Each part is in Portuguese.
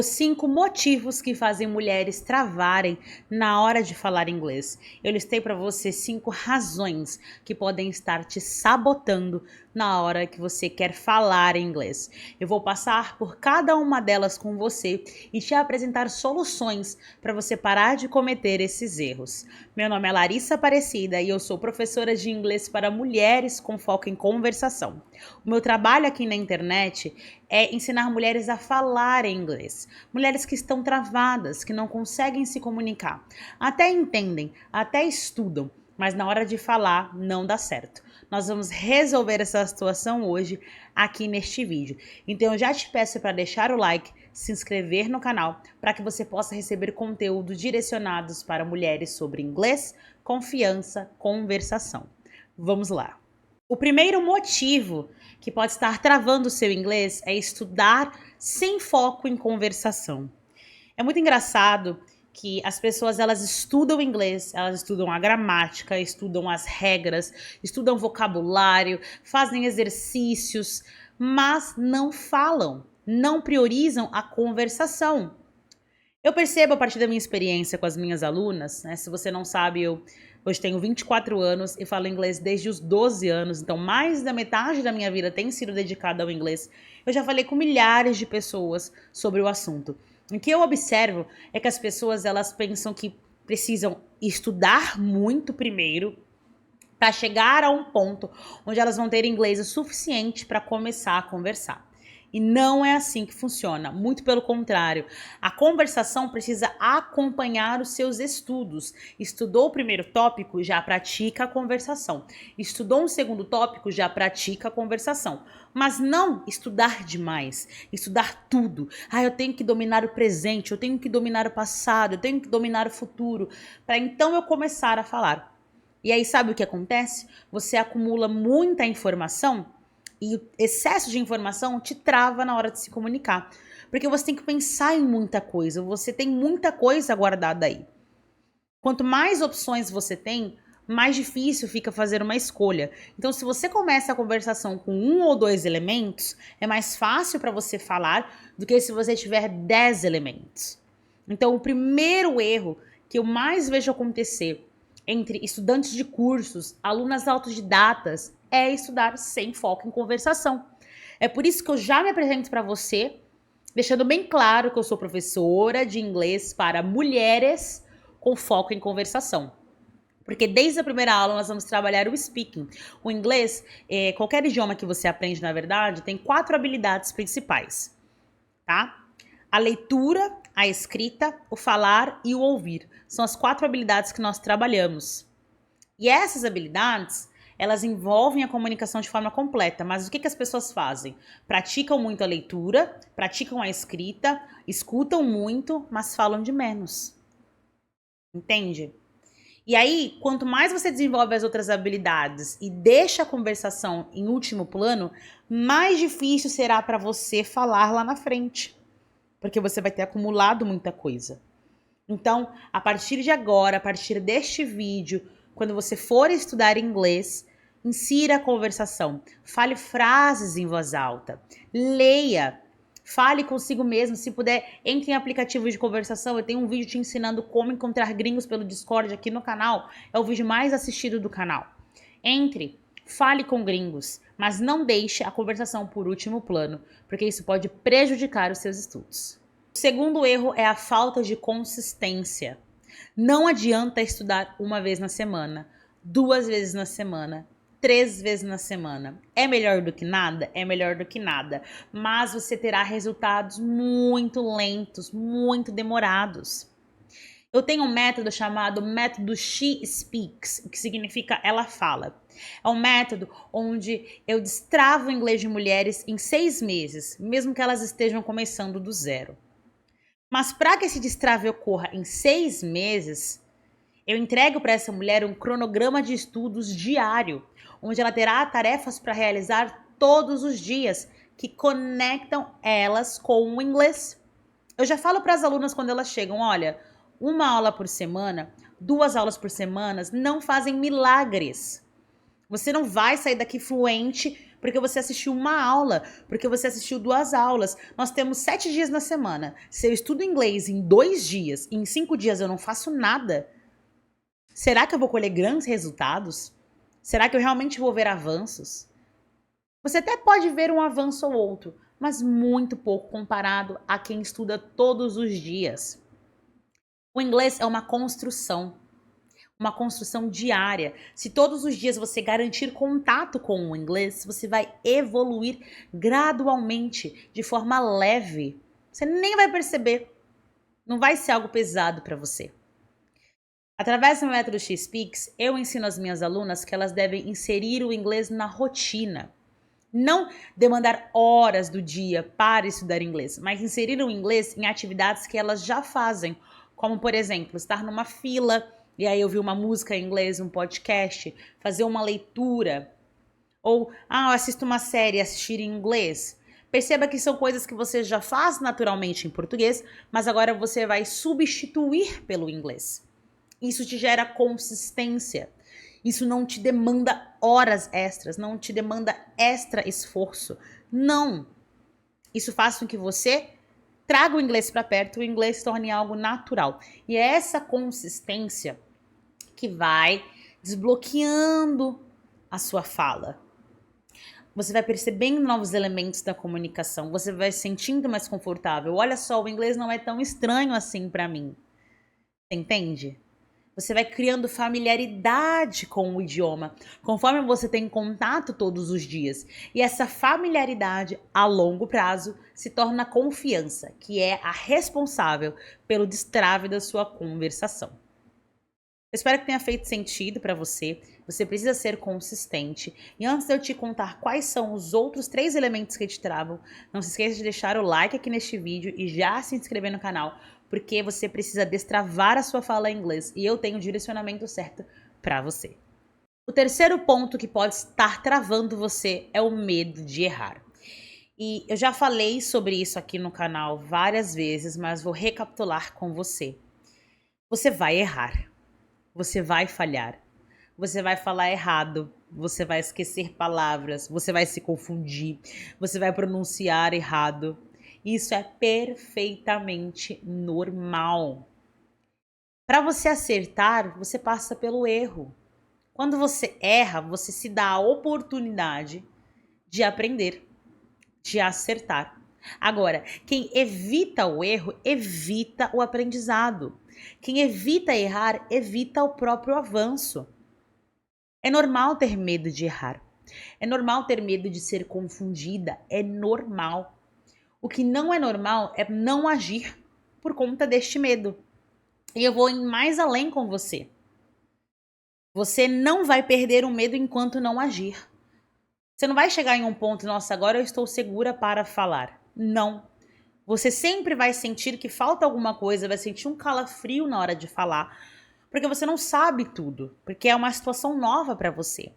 Os 5 motivos que fazem mulheres travarem na hora de falar inglês. Eu listei para você 5 razões que podem estar te sabotando na hora que você quer falar inglês. Eu vou passar por cada uma delas com você e te apresentar soluções para você parar de cometer esses erros. Meu nome é Larissa Aparecida e eu sou professora de inglês para mulheres com foco em conversação. O meu trabalho aqui na internet é ensinar mulheres a falar inglês. Mulheres que estão travadas, que não conseguem se comunicar. Até entendem, até estudam, mas na hora de falar não dá certo. Nós vamos resolver essa situação hoje aqui neste vídeo. Então eu já te peço para deixar o like, se inscrever no canal, para que você possa receber conteúdo direcionados para mulheres sobre inglês, confiança, conversação. Vamos lá. O primeiro motivo que pode estar travando o seu inglês é estudar sem foco em conversação. É muito engraçado que as pessoas elas estudam inglês, elas estudam a gramática, estudam as regras, estudam vocabulário, fazem exercícios, mas não falam, não priorizam a conversação. Eu percebo a partir da minha experiência com as minhas alunas, né? Se você não sabe, eu hoje tenho 24 anos e falo inglês desde os 12 anos, então mais da metade da minha vida tem sido dedicada ao inglês. Eu já falei com milhares de pessoas sobre o assunto. O que eu observo é que as pessoas elas pensam que precisam estudar muito primeiro para chegar a um ponto onde elas vão ter inglês o suficiente para começar a conversar. E não é assim que funciona, muito pelo contrário. A conversação precisa acompanhar os seus estudos. Estudou o primeiro tópico, já pratica a conversação. Estudou um segundo tópico, já pratica a conversação. Mas não estudar demais, estudar tudo. Eu tenho que dominar o presente, eu tenho que dominar o passado, eu tenho que dominar o futuro, para então eu começar a falar. E aí sabe o que acontece? Você acumula muita informação e o excesso de informação te trava na hora de se comunicar. Porque você tem que pensar em muita coisa, você tem muita coisa guardada aí. Quanto mais opções você tem, mais difícil fica fazer uma escolha. Então, se você começa a conversação com 1 ou 2 elementos, é mais fácil para você falar do que se você tiver 10 elementos. Então, o primeiro erro que eu mais vejo acontecer entre estudantes de cursos, alunas autodidatas, é estudar sem foco em conversação. É por isso que eu já me apresento para você, deixando bem claro que eu sou professora de inglês para mulheres com foco em conversação. Porque desde a primeira aula nós vamos trabalhar o speaking. O inglês, qualquer idioma que você aprende, na verdade, tem 4 habilidades principais, tá? A leitura, a escrita, o falar e o ouvir. São as 4 habilidades que nós trabalhamos. E essas habilidades, elas envolvem a comunicação de forma completa. Mas o que as pessoas fazem? Praticam muito a leitura, praticam a escrita, escutam muito, mas falam de menos. Entende? E aí, quanto mais você desenvolve as outras habilidades e deixa a conversação em último plano, mais difícil será para você falar lá na frente. Porque você vai ter acumulado muita coisa. Então, a partir de agora, a partir deste vídeo, quando você for estudar inglês, insira a conversação. Fale frases em voz alta. Leia. Fale consigo mesmo. Se puder, entre em aplicativos de conversação. Eu tenho um vídeo te ensinando como encontrar gringos pelo Discord aqui no canal. É o vídeo mais assistido do canal. Entre. Fale com gringos, mas não deixe a conversação por último plano, porque isso pode prejudicar os seus estudos. O segundo erro é a falta de consistência. Não adianta estudar 1 vez na semana, 2 vezes na semana, 3 vezes na semana. É melhor do que nada? É melhor do que nada. Mas você terá resultados muito lentos, muito demorados. Eu tenho um método chamado método She Speaks, o que significa ela fala. É um método onde eu destravo o inglês de mulheres em 6 meses, mesmo que elas estejam começando do zero. Mas para que esse destrave ocorra em 6 meses, eu entrego para essa mulher um cronograma de estudos diário, onde ela terá tarefas para realizar todos os dias, que conectam elas com o inglês. Eu já falo para as alunas quando elas chegam, olha, 1 aula por semana, 2 aulas por semana não fazem milagres. Você não vai sair daqui fluente porque você assistiu uma aula, porque você assistiu 2 aulas. Nós temos 7 dias na semana. Se eu estudo inglês em 2 dias e em 5 dias eu não faço nada, será que eu vou colher grandes resultados? Será que eu realmente vou ver avanços? Você até pode ver um avanço ou outro, mas muito pouco comparado a quem estuda todos os dias. O inglês é uma construção diária. Se todos os dias você garantir contato com o inglês, você vai evoluir gradualmente, de forma leve. Você nem vai perceber. Não vai ser algo pesado para você. Através do método X-Speaks, eu ensino às minhas alunas que elas devem inserir o inglês na rotina. Não demandar horas do dia para estudar inglês, mas inserir o inglês em atividades que elas já fazem, como, por exemplo, estar numa fila e aí ouvir uma música em inglês, um podcast, fazer uma leitura, ou assisto uma série e assistir em inglês. Perceba que são coisas que você já faz naturalmente em português, mas agora você vai substituir pelo inglês. Isso te gera consistência. Isso não te demanda horas extras, não te demanda extra esforço. Não. Isso faz com que você traga o inglês para perto, o inglês se torne algo natural. E é essa consistência que vai desbloqueando a sua fala. Você vai percebendo novos elementos da comunicação, você vai se sentindo mais confortável. Olha só, o inglês não é tão estranho assim para mim. Você entende? Você vai criando familiaridade com o idioma, conforme você tem contato todos os dias. E essa familiaridade, a longo prazo, se torna confiança, que é a responsável pelo destrave da sua conversação. Eu espero que tenha feito sentido para você. Você precisa ser consistente. E antes de eu te contar quais são os outros 3 elementos que te travam, não se esqueça de deixar o like aqui neste vídeo e já se inscrever no canal, porque você precisa destravar a sua fala em inglês e eu tenho o direcionamento certo para você. O terceiro ponto que pode estar travando você é o medo de errar. E eu já falei sobre isso aqui no canal várias vezes, mas vou recapitular com você. Você vai errar. Você vai falhar, você vai falar errado, você vai esquecer palavras, você vai se confundir, você vai pronunciar errado. Isso é perfeitamente normal. Para você acertar, você passa pelo erro. Quando você erra, você se dá a oportunidade de aprender, de acertar. Agora, quem evita o erro, evita o aprendizado. Quem evita errar, evita o próprio avanço. É normal ter medo de errar. É normal ter medo de ser confundida. É normal. O que não é normal é não agir por conta deste medo. E eu vou ir mais além com você. Você não vai perder o medo enquanto não agir. Você não vai chegar em um ponto, nossa, agora eu estou segura para falar. Não. Você sempre vai sentir que falta alguma coisa, vai sentir um calafrio na hora de falar, porque você não sabe tudo, porque é uma situação nova para você.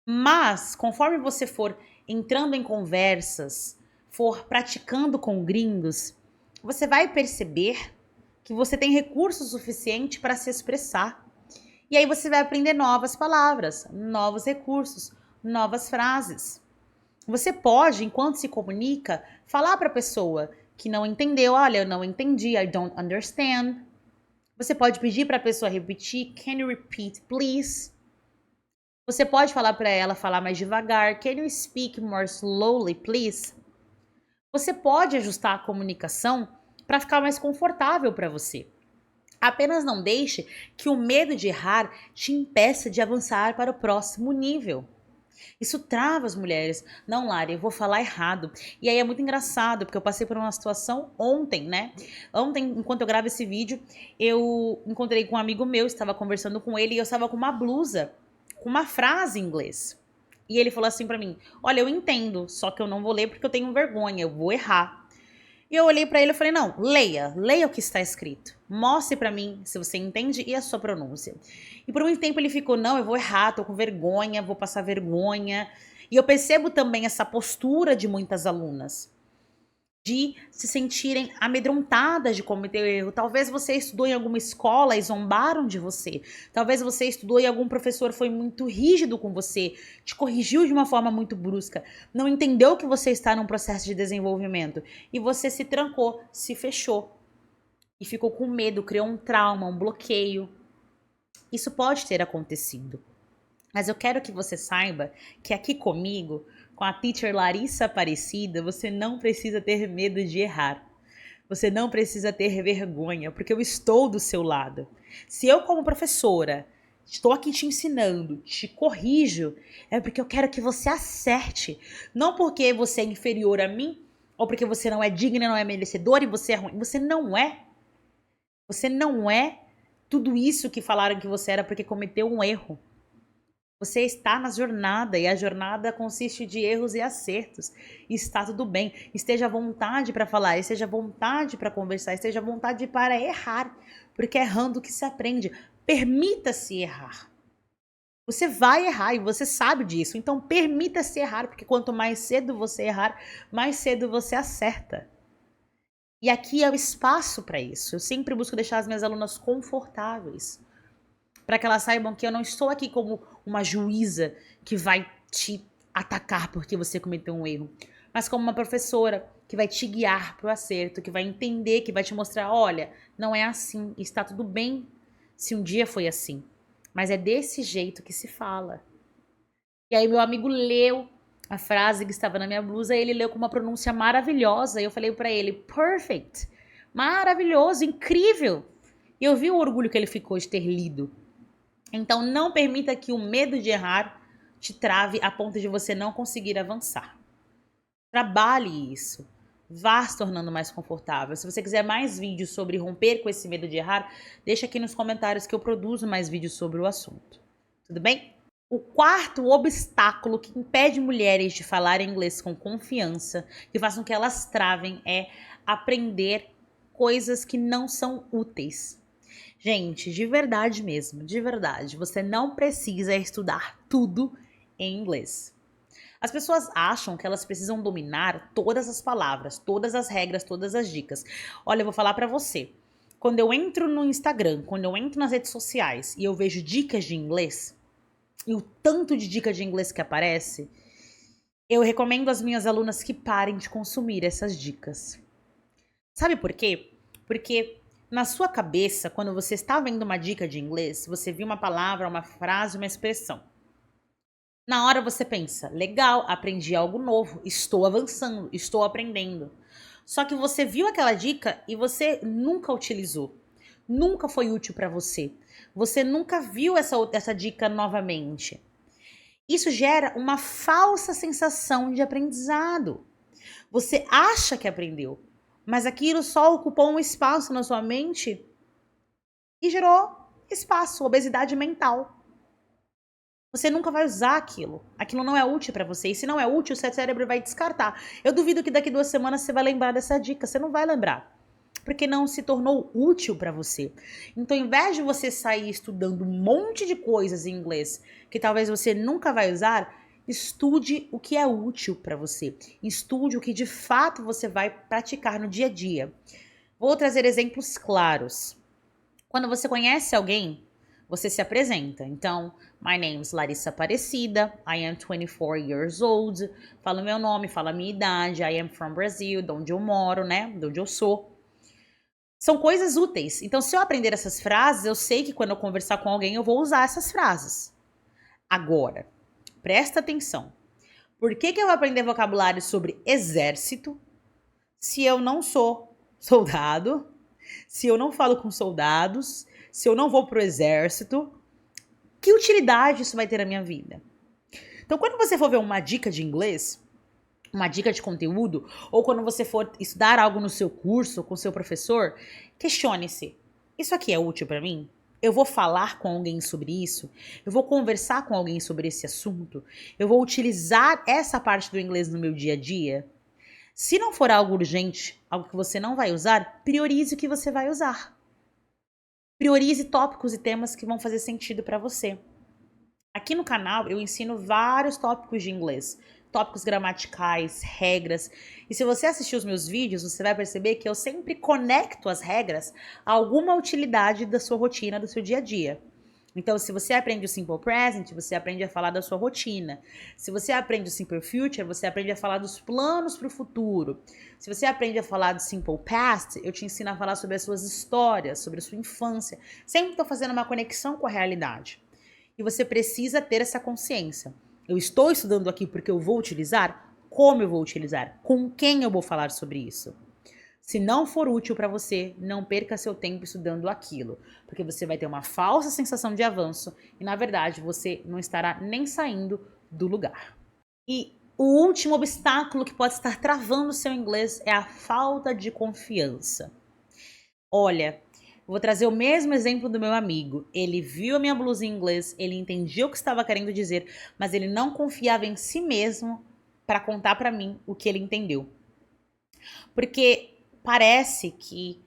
Mas, conforme você for entrando em conversas, for praticando com gringos, você vai perceber que você tem recurso suficiente para se expressar. E aí você vai aprender novas palavras, novos recursos, novas frases. Você pode, enquanto se comunica, falar para a pessoa que não entendeu, olha, eu não entendi, I don't understand. Você pode pedir para a pessoa repetir, can you repeat, please? Você pode falar para ela falar mais devagar, can you speak more slowly, please? Você pode ajustar a comunicação para ficar mais confortável para você. Apenas não deixe que o medo de errar te impeça de avançar para o próximo nível. Isso trava as mulheres. Não, Lari, eu vou falar errado. E aí é muito engraçado, porque eu passei por uma situação ontem, né? Ontem, enquanto eu gravo esse vídeo, eu encontrei com um amigo meu, estava conversando com ele e eu estava com uma blusa, com uma frase em inglês. E ele falou assim pra mim, olha, eu entendo, só que eu não vou ler porque eu tenho vergonha, eu vou errar. E eu olhei pra ele e falei, não, leia o que está escrito. Mostre pra mim se você entende e a sua pronúncia. E por muito tempo ele ficou, não, eu vou errar, tô com vergonha, vou passar vergonha. E eu percebo também essa postura de muitas alunas. de se sentirem amedrontadas de cometer o erro. Talvez você estudou em alguma escola e zombaram de você. Talvez você estudou e algum professor foi muito rígido com você, te corrigiu de uma forma muito brusca, não entendeu que você está num processo de desenvolvimento e você se trancou, se fechou e ficou com medo, criou um trauma, um bloqueio. Isso pode ter acontecido. Mas eu quero que você saiba que aqui comigo, com a teacher Larissa Aparecida, você não precisa ter medo de errar. Você não precisa ter vergonha, porque eu estou do seu lado. Se eu, como professora, estou aqui te ensinando, te corrijo, é porque eu quero que você acerte. Não porque você é inferior a mim, ou porque você não é digna, não é merecedor e você é ruim. Você não é. Você não é tudo isso que falaram que você era porque cometeu um erro. Você está na jornada e a jornada consiste de erros e acertos. E está tudo bem. Esteja à vontade para falar, esteja à vontade para conversar, esteja à vontade para errar, porque é errando que se aprende. Permita-se errar. Você vai errar e você sabe disso. Então permita-se errar, porque quanto mais cedo você errar, mais cedo você acerta. E aqui é o espaço para isso. Eu sempre busco deixar as minhas alunas confortáveis, para que elas saibam que eu não estou aqui como uma juíza que vai te atacar porque você cometeu um erro, mas como uma professora que vai te guiar para o acerto, que vai entender, que vai te mostrar, olha, não é assim, está tudo bem se um dia foi assim, mas é desse jeito que se fala. E aí meu amigo leu a frase que estava na minha blusa e ele leu com uma pronúncia maravilhosa e eu falei para ele, perfect, maravilhoso, incrível. E eu vi o orgulho que ele ficou de ter lido. Então, não permita que o medo de errar te trave a ponto de você não conseguir avançar. Trabalhe isso. Vá se tornando mais confortável. Se você quiser mais vídeos sobre romper com esse medo de errar, deixa aqui nos comentários que eu produzo mais vídeos sobre o assunto. Tudo bem? O quarto obstáculo que impede mulheres de falar inglês com confiança, que faz com que elas travem, é aprender coisas que não são úteis. Gente, de verdade mesmo, de verdade, você não precisa estudar tudo em inglês. As pessoas acham que elas precisam dominar todas as palavras, todas as regras, todas as dicas. Olha, eu vou falar pra você. Quando eu entro no Instagram, quando eu entro nas redes sociais e eu vejo dicas de inglês, e o tanto de dicas de inglês que aparece, eu recomendo às minhas alunas que parem de consumir essas dicas. Sabe por quê? Porque na sua cabeça, quando você está vendo uma dica de inglês, você viu uma palavra, uma frase, uma expressão. Na hora você pensa, legal, aprendi algo novo, estou avançando, estou aprendendo. Só que você viu aquela dica e você nunca utilizou. Nunca foi útil para você. Você nunca viu essa dica novamente. Isso gera uma falsa sensação de aprendizado. Você acha que aprendeu, mas aquilo só ocupou um espaço na sua mente e gerou espaço, obesidade mental. Você nunca vai usar aquilo. Aquilo não é útil para você. E se não é útil, o seu cérebro vai descartar. Eu duvido que daqui 2 semanas você vai lembrar dessa dica. Você não vai lembrar. Porque não se tornou útil para você. Então, ao invés de você sair estudando um monte de coisas em inglês que talvez você nunca vai usar, estude o que é útil para você. Estude o que de fato você vai praticar no dia a dia. Vou trazer exemplos claros. Quando você conhece alguém, você se apresenta. Então, my name is Larissa Aparecida, I am 24 years old. Fala o meu nome, fala a minha idade, I am from Brazil, de onde eu moro, né? De onde eu sou. São coisas úteis. Então, se eu aprender essas frases, eu sei que quando eu conversar com alguém, eu vou usar essas frases. Agora, presta atenção. Por que eu vou aprender vocabulário sobre exército se eu não sou soldado, se eu não falo com soldados, se eu não vou pro exército? Que utilidade isso vai ter na minha vida? Então, quando você for ver uma dica de inglês, uma dica de conteúdo, ou quando você for estudar algo no seu curso, com seu professor, questione-se. Isso aqui é útil para mim? Eu vou falar com alguém sobre isso? Eu vou conversar com alguém sobre esse assunto? Eu vou utilizar essa parte do inglês no meu dia a dia? Se não for algo urgente, algo que você não vai usar, priorize o que você vai usar. Priorize tópicos e temas que vão fazer sentido para você. Aqui no canal eu ensino vários tópicos de inglês. tópicos gramaticais, regras. E se você assistir os meus vídeos, você vai perceber que eu sempre conecto as regras a alguma utilidade da sua rotina, do seu dia a dia. Então, se você aprende o Simple Present, você aprende a falar da sua rotina. Se você aprende o Simple Future, você aprende a falar dos planos para o futuro. Se você aprende a falar do Simple Past, eu te ensino a falar sobre as suas histórias, sobre a sua infância. Sempre estou fazendo uma conexão com a realidade. E você precisa ter essa consciência. Eu estou estudando aqui porque eu vou utilizar? Como eu vou utilizar? Com quem eu vou falar sobre isso? Se não for útil para você, não perca seu tempo estudando aquilo, porque você vai ter uma falsa sensação de avanço e, na verdade, você não estará nem saindo do lugar. E o último obstáculo que pode estar travando o seu inglês é a falta de confiança. Olha, vou trazer o mesmo exemplo do meu amigo. Ele viu a minha blusa em inglês, ele entendia o que estava querendo dizer, mas ele não confiava em si mesmo para contar para mim o que ele entendeu. Porque parece que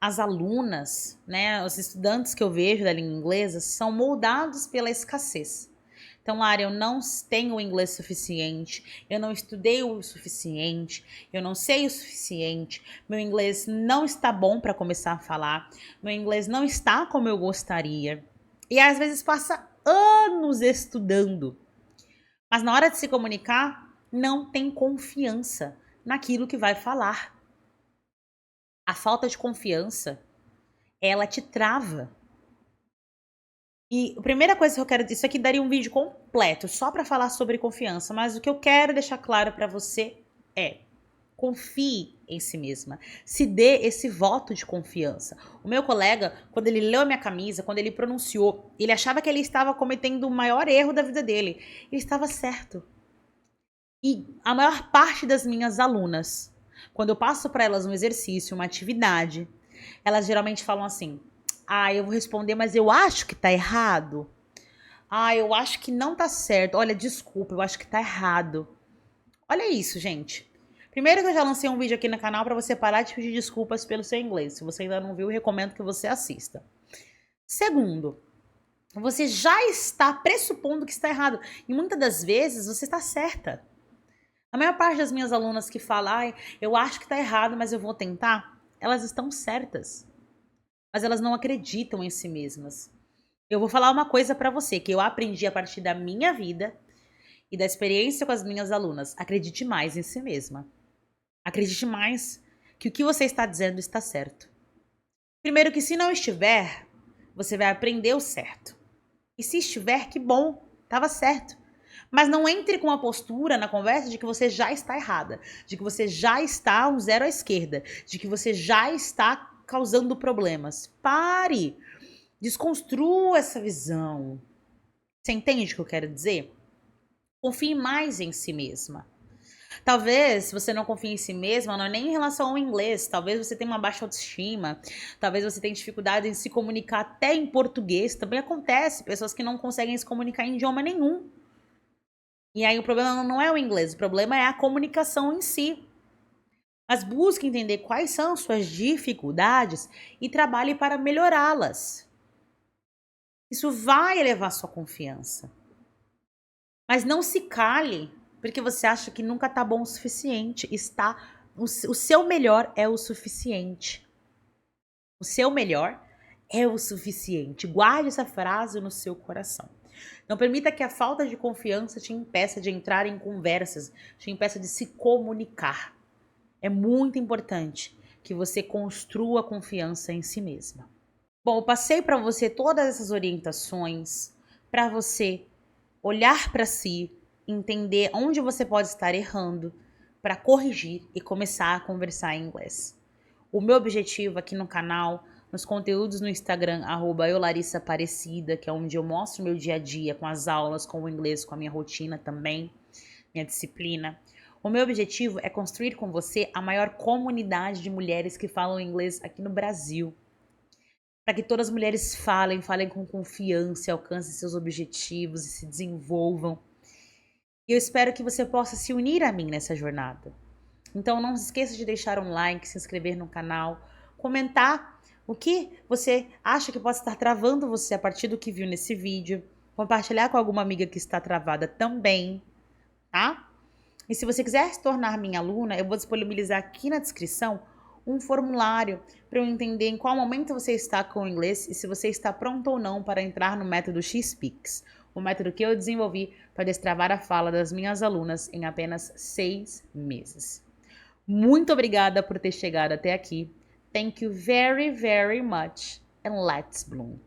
as alunas, né, os estudantes que eu vejo da língua inglesa são moldados pela escassez. Então, Lara, eu não tenho o inglês suficiente, eu não estudei o suficiente, eu não sei o suficiente, meu inglês não está bom para começar a falar, meu inglês não está como eu gostaria. E às vezes passa anos estudando, mas na hora de se comunicar, não tem confiança naquilo que vai falar. A falta de confiança, ela te trava. E a primeira coisa que eu quero dizer, isso aqui daria um vídeo completo só para falar sobre confiança, mas o que eu quero deixar claro para você é: confie em si mesma. Se dê esse voto de confiança. O meu colega, quando ele leu a minha camisa, quando ele pronunciou, ele achava que ele estava cometendo o maior erro da vida dele. Ele estava certo. E a maior parte das minhas alunas, quando eu passo para elas um exercício, uma atividade, elas geralmente falam assim: ah, eu vou responder, mas eu acho que tá errado. Ah, eu acho que não tá certo. Olha, desculpa, eu acho que tá errado. Olha isso, gente. Primeiro que eu já lancei um vídeo aqui no canal para você parar de pedir desculpas pelo seu inglês. Se você ainda não viu, eu recomendo que você assista. Segundo, você já está pressupondo que está errado. E muitas das vezes você está certa. A maior parte das minhas alunas que falam, ah, eu acho que tá errado, mas eu vou tentar, elas estão certas. Mas elas não acreditam em si mesmas. Eu vou falar uma coisa pra você, que eu aprendi a partir da minha vida e da experiência com as minhas alunas. Acredite mais em si mesma. Acredite mais que o que você está dizendo está certo. Primeiro que se não estiver, você vai aprender o certo. E se estiver, que bom, estava certo. Mas não entre com a postura na conversa de que você já está errada, de que você já está um zero à esquerda, de que você já está causando problemas. Pare! Desconstrua essa visão. Você entende o que eu quero dizer? Confie mais em si mesma. Talvez você não confie em si mesma, não é nem em relação ao inglês. Talvez você tenha uma baixa autoestima. Talvez você tenha dificuldade em se comunicar até em português. Também acontece. Pessoas que não conseguem se comunicar em idioma nenhum. E aí o problema não é o inglês, o problema é a comunicação em si. Mas busque entender quais são suas dificuldades e trabalhe para melhorá-las. Isso vai elevar sua confiança. Mas não se cale, porque você acha que nunca está bom o suficiente. O seu melhor é o suficiente. O seu melhor é o suficiente. Guarde essa frase no seu coração. Não permita que a falta de confiança te impeça de entrar em conversas, te impeça de se comunicar. É muito importante que você construa confiança em si mesma. Bom, eu passei para você todas essas orientações para você olhar para si, entender onde você pode estar errando, para corrigir e começar a conversar em inglês. O meu objetivo aqui no canal, nos conteúdos no Instagram, @eularissaaparecida, que é onde eu mostro meu dia a dia com as aulas, com o inglês, com a minha rotina também, minha disciplina. O meu objetivo é construir com você a maior comunidade de mulheres que falam inglês aqui no Brasil. Para que todas as mulheres falem com confiança, alcancem seus objetivos e se desenvolvam. E eu espero que você possa se unir a mim nessa jornada. Então não se esqueça de deixar um like, se inscrever no canal, comentar o que você acha que pode estar travando você a partir do que viu nesse vídeo, compartilhar com alguma amiga que está travada também, tá? E se você quiser se tornar minha aluna, eu vou disponibilizar aqui na descrição um formulário para eu entender em qual momento você está com o inglês e se você está pronto ou não para entrar no método X-Speaks, o método que eu desenvolvi para destravar a fala das minhas alunas em apenas 6 meses. Muito obrigada por ter chegado até aqui. Thank you very, very much and let's bloom.